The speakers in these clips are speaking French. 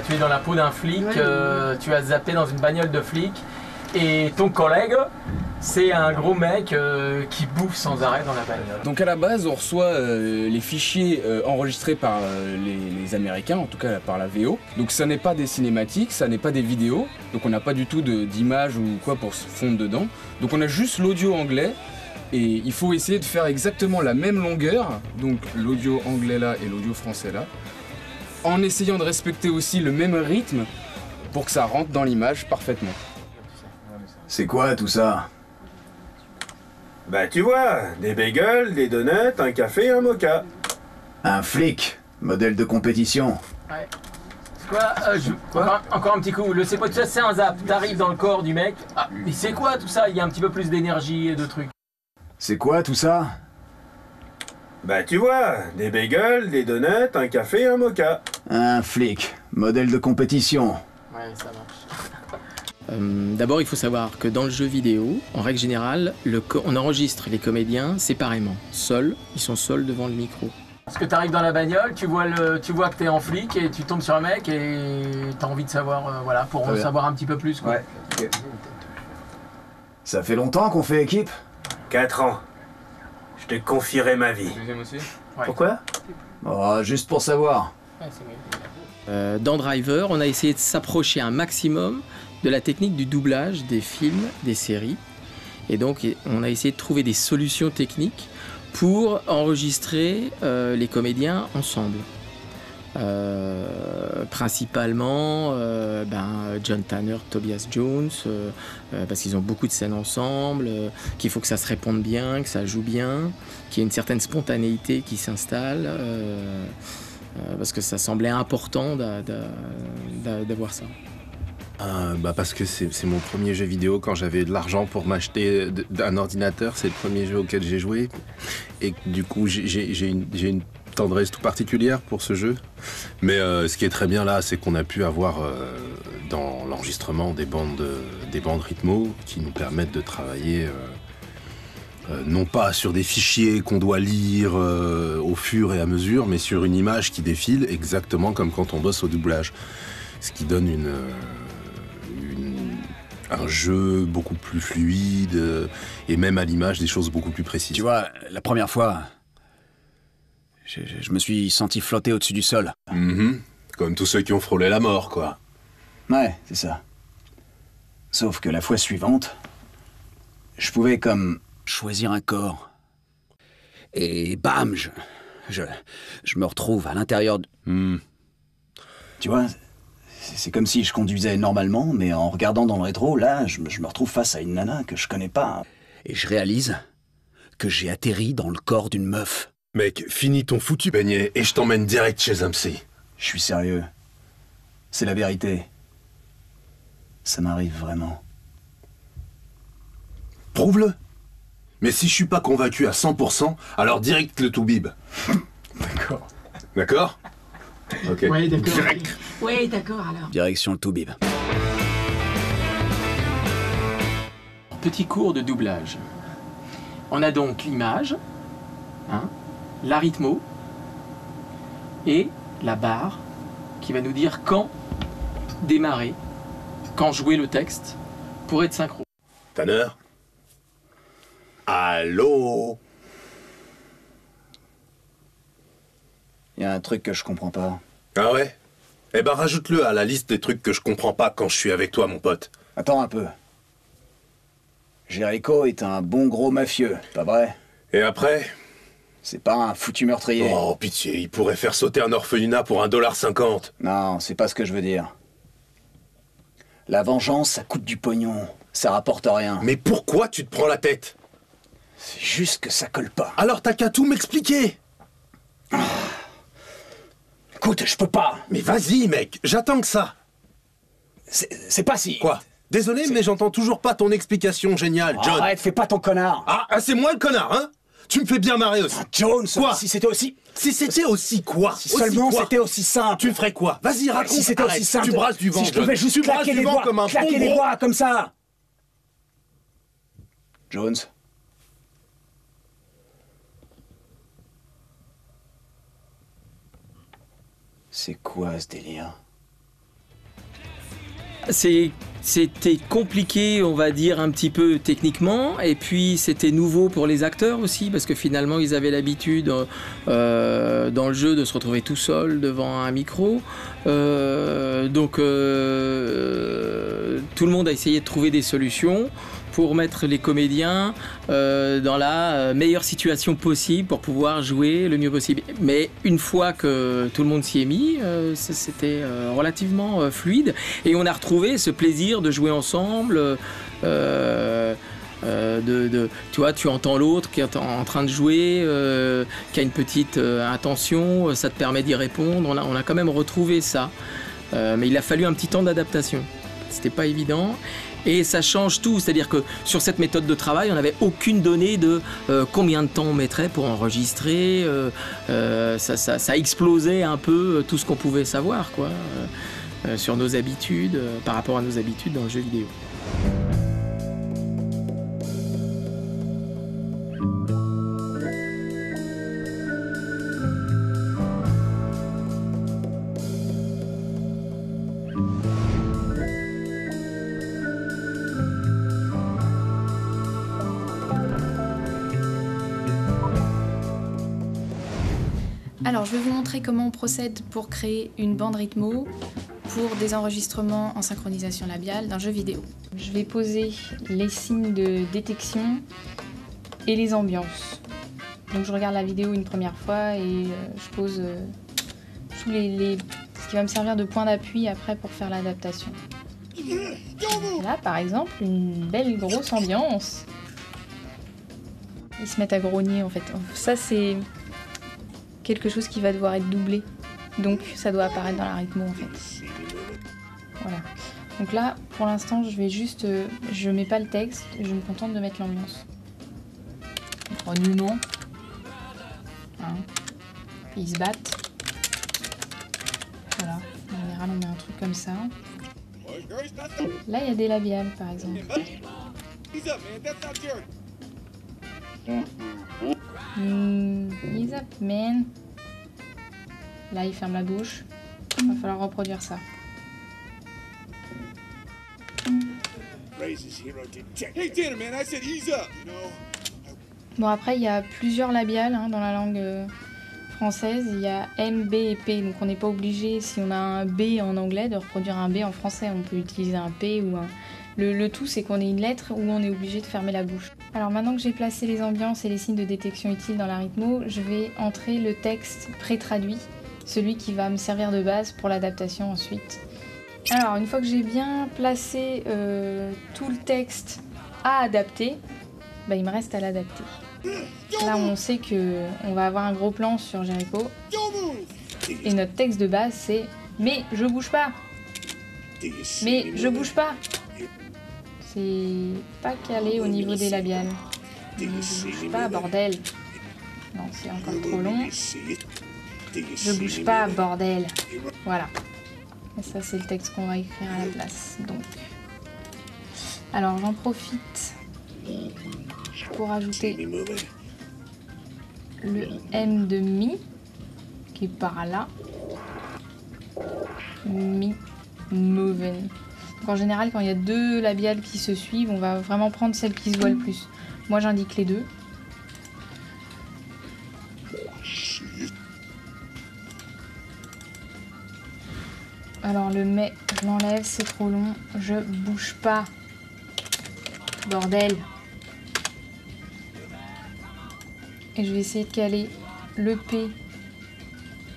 tu es dans la peau d'un flic, tu as zappé dans une bagnole de flic, et ton collègue, c'est un gros mec qui bouffe sans arrêt dans la bagnole. Donc à la base, on reçoit les fichiers enregistrés par les Américains, en tout cas par la VO. Donc ça n'est pas des cinématiques, ça n'est pas des vidéos, donc on n'a pas du tout d'image ou quoi pour se fondre dedans. Donc on a juste l'audio anglais, et il faut essayer de faire exactement la même longueur, donc l'audio anglais là et l'audio français là, en essayant de respecter aussi le même rythme pour que ça rentre dans l'image parfaitement. C'est quoi tout ça? Bah tu vois, des bagels, des donuts, un café, un mocha. Un flic, modèle de compétition. Ouais. Quoi, encore un petit coup, le c'est quoi tout ça, c'est un zap, t'arrives dans le corps du mec, ah, mais c'est quoi tout ça, il y a un petit peu plus d'énergie et de trucs. C'est quoi tout ça? Bah tu vois, des bagels, des donuts, un café, un mocha. Un flic, modèle de compétition. Ouais, ça marche. D'abord, il faut savoir que dans le jeu vidéo, en règle générale, on enregistre les comédiens séparément, seuls, ils sont seuls devant le micro. Parce que t'arrives dans la bagnole, tu vois que t'es en flic et tu tombes sur un mec et t'as envie de savoir, voilà, pour en savoir un petit peu plus. Quoi. Ouais. Okay. Ça fait longtemps qu'on fait équipe? 4 ans. Je te confierai ma vie. Deuxième aussi? Ouais. Pourquoi? Oh, juste pour savoir. Ouais, c'est dans Driver, on a essayé de s'approcher un maximum de la technique du doublage des films, des séries. Et donc, on a essayé de trouver des solutions techniques pour enregistrer les comédiens ensemble. Principalement John Tanner, Tobias Jones, parce qu'ils ont beaucoup de scènes ensemble, qu'il faut que ça se réponde bien, que ça joue bien, qu'il y ait une certaine spontanéité qui s'installe, parce que ça semblait important d'avoir ça. Parce que c'est mon premier jeu vidéo quand j'avais de l'argent pour m'acheter un ordinateur. C'est le premier jeu auquel j'ai joué. Et du coup, j'ai une tendresse tout particulière pour ce jeu. Mais ce qui est très bien là, c'est qu'on a pu avoir dans l'enregistrement des bandes rythmo qui nous permettent de travailler non pas sur des fichiers qu'on doit lire au fur et à mesure, mais sur une image qui défile exactement comme quand on bosse au doublage. Ce qui donne un jeu beaucoup plus fluide et même à l'image des choses beaucoup plus précises. Tu vois, la première fois, je me suis senti flotter au-dessus du sol. Comme tous ceux qui ont frôlé la mort, quoi. Ouais, c'est ça. Sauf que la fois suivante, je pouvais comme choisir un corps. Et bam, je me retrouve à l'intérieur de... Tu vois, c'est comme si je conduisais normalement, mais en regardant dans le rétro, là, je me retrouve face à une nana que je connais pas. Et je réalise que j'ai atterri dans le corps d'une meuf. Mec, finis ton foutu beignet et je t'emmène direct chez un psy. Je suis sérieux. C'est la vérité. Ça m'arrive vraiment. Prouve-le. Mais si je suis pas convaincu à 100%, alors direct le toubib. D'accord. D'accord? Ok. Oui, d'accord. Direct. Oui, d'accord alors. Direction le toubib. Petit cours de doublage. On a donc l'image, la rythmo et la barre qui va nous dire quand démarrer, quand jouer le texte pour être synchro. Tanner? Allô? Il y a un truc que je comprends pas. Ah ouais? Eh ben rajoute-le à la liste des trucs que je comprends pas quand je suis avec toi, mon pote. Attends un peu. Jericho est un bon gros mafieux, pas vrai? Et après? C'est pas un foutu meurtrier. Oh, pitié, il pourrait faire sauter un orphelinat pour $1,50. Non, c'est pas ce que je veux dire. La vengeance, ça coûte du pognon. Ça rapporte rien. Mais pourquoi tu te prends la tête? C'est juste que ça colle pas. Alors t'as qu'à tout m'expliquer. Écoute, je peux pas. Mais vas-y, mec, j'attends que ça. C'est pas si... Quoi? Désolé, mais j'entends toujours pas ton explication géniale, John. Arrête, fais pas ton connard. Ah, c'est moi le connard, hein? Tu me fais bien marrer aussi. Jones, Quoi? si c'était aussi... Si c'était aussi quoi? Si seulement c'était aussi simple. Tu ferais quoi? Vas-y, raconte. Si c'était aussi simple. Tu brasses du vent, Si je pouvais John. juste Tu brasses claquer du les vent doigts, comme un claquer bon les gros. doigts comme ça. Jones. C'est quoi ce délire? C'était compliqué, on va dire, un petit peu techniquement, et puis c'était nouveau pour les acteurs aussi, parce que finalement ils avaient l'habitude dans le jeu de se retrouver tout seul devant un micro. Donc tout le monde a essayé de trouver des solutions pour mettre les comédiens dans la meilleure situation possible pour pouvoir jouer le mieux possible. Mais une fois que tout le monde s'y est mis, c'était relativement fluide. Et on a retrouvé ce plaisir de jouer ensemble. Tu vois, tu entends l'autre qui est en train de jouer, qui a une petite intention, ça te permet d'y répondre. On a quand même retrouvé ça. Mais il a fallu un petit temps d'adaptation. C'était pas évident. Et ça change tout, c'est-à-dire que sur cette méthode de travail, on n'avait aucune donnée de combien de temps on mettrait pour enregistrer. Ça explosait un peu tout ce qu'on pouvait savoir, quoi, sur nos habitudes, par rapport à nos habitudes dans le jeu vidéo. Alors, je vais vous montrer comment on procède pour créer une bande rythmo pour des enregistrements en synchronisation labiale d'un jeu vidéo. Je vais poser les signes de détection et les ambiances. Donc je regarde la vidéo une première fois et je pose tous ce qui va me servir de point d'appui après pour faire l'adaptation. Là, par exemple, une belle grosse ambiance. Ils se mettent à grogner en fait. Ça, c'est quelque chose qui va devoir être doublé. Donc ça doit apparaître dans la rythmo en fait. Voilà. Donc là, pour l'instant, je vais juste... je mets pas le texte, je me contente de mettre l'ambiance. Grognement. Hein. Ils se battent. Voilà. En général, on met un truc comme ça. Là, il y a des labiales, par exemple. Ease up, man. Là, il ferme la bouche. Il va falloir reproduire ça. Bon, après, il y a plusieurs labiales dans la langue française. Il y a M, B et P. Donc, on n'est pas obligé, si on a un B en anglais, de reproduire un B en français. On peut utiliser un P ou un... Le tout, c'est qu'on ait une lettre où on est obligé de fermer la bouche. Alors maintenant que j'ai placé les ambiances et les signes de détection utiles dans la rythmo, je vais entrer le texte pré-traduit, celui qui va me servir de base pour l'adaptation ensuite. Alors une fois que j'ai bien placé tout le texte à adapter, bah, il me reste à l'adapter. Là on sait qu'on va avoir un gros plan sur Jericho, et notre texte de base c'est « Mais je bouge pas !» Mais je bouge pas. C'est pas calé au niveau des labiales. Mais je bouge pas, bordel. Non, c'est encore trop long. Je bouge pas, bordel. Voilà. Et ça, c'est le texte qu'on va écrire à la place. Donc. Alors, j'en profite pour ajouter le M de mi, qui est par là. Mi, moving. Donc en général, quand il y a deux labiales qui se suivent, on va vraiment prendre celle qui se voit le plus. Moi, j'indique les deux. Alors le mais, je l'enlève, c'est trop long. Je bouge pas. Bordel. Et je vais essayer de caler le P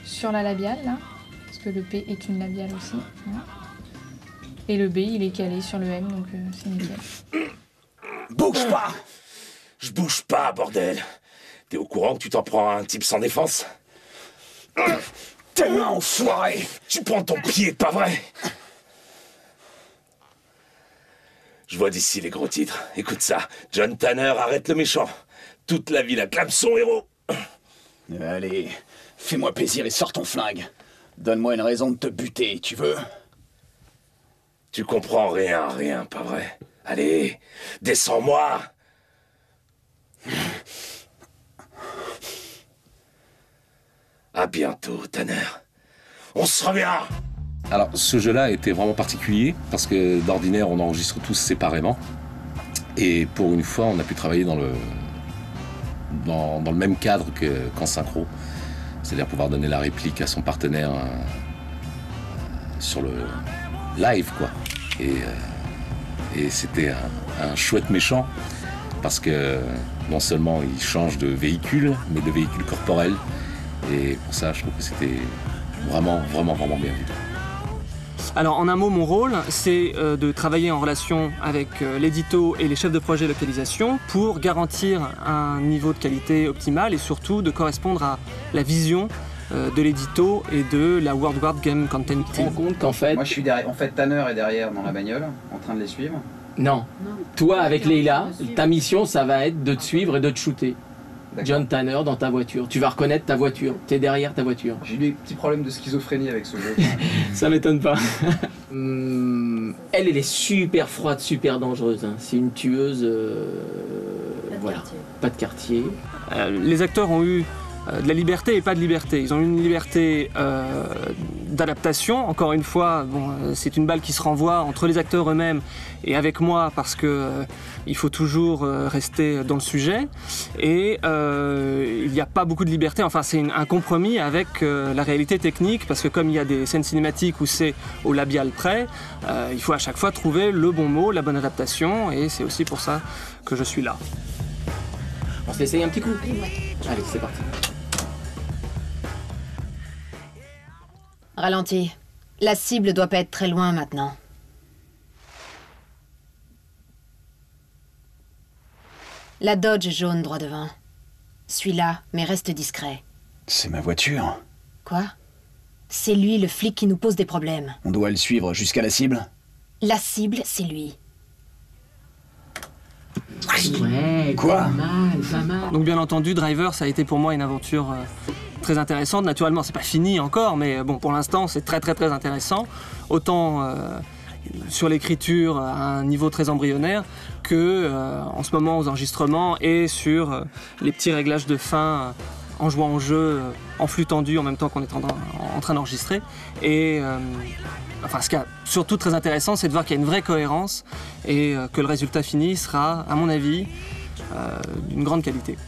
sur la labiale, là. Parce que le P est une labiale aussi. Voilà. Et le B, il est calé sur le M, donc c'est nickel. Bouge pas! Je bouge pas, bordel! T'es au courant que tu t'en prends à un type sans défense? Tes mains, enfoiré! Tu prends ton pied, pas vrai? Je vois d'ici les gros titres. Écoute ça. John Tanner arrête le méchant. Toute la ville acclame son héros. Allez, fais-moi plaisir et sors ton flingue. Donne-moi une raison de te buter, tu veux? Tu comprends rien, pas vrai? Allez, descends-moi! À bientôt, Tanner. On se revient! Alors ce jeu-là était vraiment particulier parce que d'ordinaire on enregistre tous séparément et pour une fois on a pu travailler dans le même cadre qu'en synchro, c'est-à-dire pouvoir donner la réplique à son partenaire sur le live quoi. Et c'était un chouette méchant parce que non seulement il change de véhicule mais de véhicule corporel et pour ça je trouve que c'était vraiment bien vu. Alors en un mot, mon rôle, c'est de travailler en relation avec l'édito et les chefs de projet localisation pour garantir un niveau de qualité optimal et surtout de correspondre à la vision de l'édito et de la World War Game Content Tu te rends Team. compte qu'en fait... Moi je suis derrière, en fait Tanner est derrière dans la bagnole, en train de les suivre. Non. Toi, avec Leila, ta mission, ça va être de te suivre et de te shooter. John Tanner dans ta voiture. Tu vas reconnaître ta voiture. T'es derrière ta voiture. J'ai eu des petits problèmes de schizophrénie avec ce jeu. Ça m'étonne pas. Elle est super froide, super dangereuse. Hein. C'est une tueuse. Voilà. Pas de quartier. Les acteurs ont eu de la liberté et pas de liberté. Ils ont eu une liberté d'adaptation. Encore une fois, bon, c'est une balle qui se renvoie entre les acteurs eux-mêmes et avec moi parce que il faut toujours rester dans le sujet. Et il n'y a pas beaucoup de liberté. Enfin, c'est un compromis avec la réalité technique parce que comme il y a des scènes cinématiques où c'est au labial près, il faut à chaque fois trouver le bon mot, la bonne adaptation. Et c'est aussi pour ça que je suis là. On se l'essaye un petit coup. Allez, c'est parti. Ralenti. La cible doit pas être très loin maintenant. La Dodge jaune droit devant. Suis-la, mais reste discret. C'est ma voiture. Quoi? C'est lui le flic qui nous pose des problèmes. On doit le suivre jusqu'à la cible? La cible, c'est lui. Ouais, quoi? Pas mal. Donc bien entendu, Driver, ça a été pour moi une aventure très intéressante. Naturellement, c'est pas fini encore, mais bon, pour l'instant, c'est très intéressant. Autant sur l'écriture à un niveau très embryonnaire que en ce moment aux enregistrements et sur les petits réglages de fin en jouant au jeu en flux tendu en même temps qu'on est en train d'enregistrer. Et enfin, ce qui est surtout très intéressant, c'est de voir qu'il y a une vraie cohérence et que le résultat fini sera, à mon avis, d'une grande qualité.